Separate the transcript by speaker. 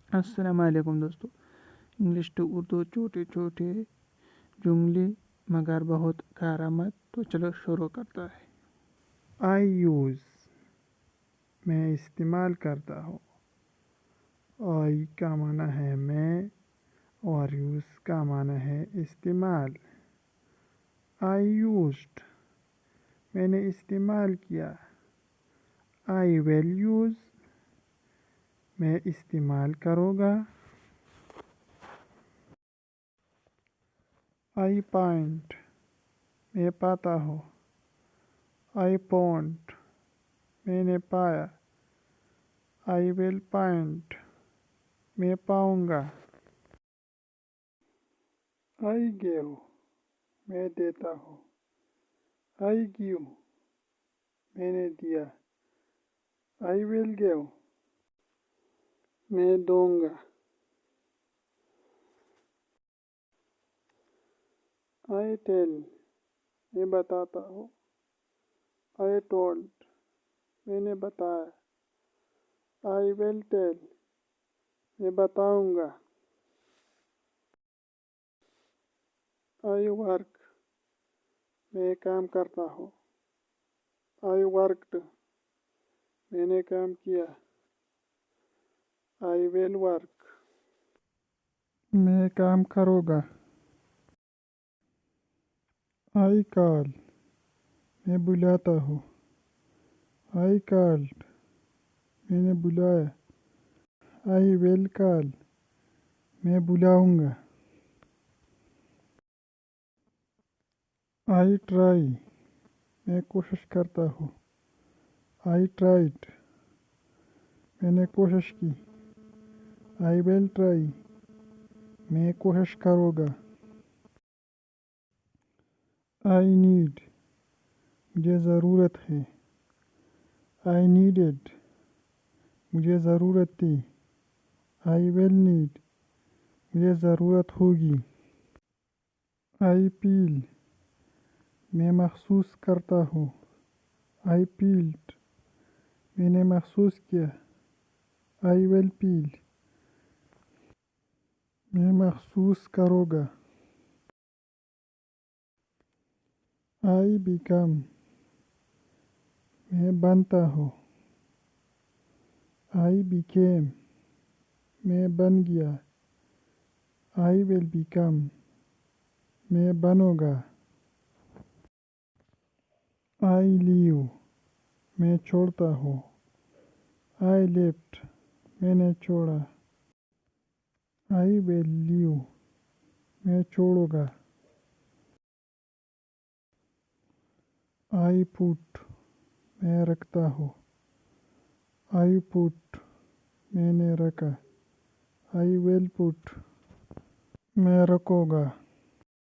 Speaker 1: अस्सलाम वालेकुम दोस्तों। इंग्लिश टू उर्दू छोटे छोटे जुमले मगर बहुत करामत। तो चलो शुरू करता है।
Speaker 2: आई यूज़ मैं इस्तेमाल करता हूँ। आई का माना है मैं और यूज़ का माना है इस्तेमाल। आई यूज्ड मैंने इस्तेमाल किया। आई विल यूज़ मैं इस्तेमाल करूँगा। आई पॉइंट मैं पाता हूँ। आई पॉइंट मैंने पाया। आई विल पॉइंट मैं पाऊँगा। आई गिव मैं देता हूँ। आई गिव मैंने दिया। आई विल गिव मैं दूंगा। आई टेल मैं बताता हूँ। आई टोल्ड मैंने बताया। आई विल टेल मैं बताऊंगा। आई वर्क मैं काम करता हूँ। आई वर्कड मैंने काम किया। आई विल वर्क मैं काम करूँगा। आई कॉल मैं बुलाता हूँ। आई कॉल्ड मैंने बुलाया। आई विल कॉल मैं बुलाऊंगा। आई ट्राई मैं कोशिश करता हूँ। आई ट्राइड मैंने कोशिश की। आई विल ट्राई मैं कोशिश करूँगा। आई नीड मुझे ज़रूरत है। आई नीडेड मुझे ज़रूरत थी। आई विल नीड मुझे ज़रूरत होगी। आई फील मैं महसूस करता हूँ। आई फील्ड मैंने महसूस किया। आई विल फील मैं महसूस करूँगा। आई बिकम मैं बनता हूँ। आई बिकेम मैं बन गया। आई विल बिकम मैं बनूँगा। आई लीव मैं छोड़ता हूँ। आई लेफ्ट मैंने छोड़ा। आई विल लीव मैं छोड़ूंगा। आई पुट मैं रखता हूँ। आई पुट मैंने रखा। आई विल पुट मैं रखूँगा।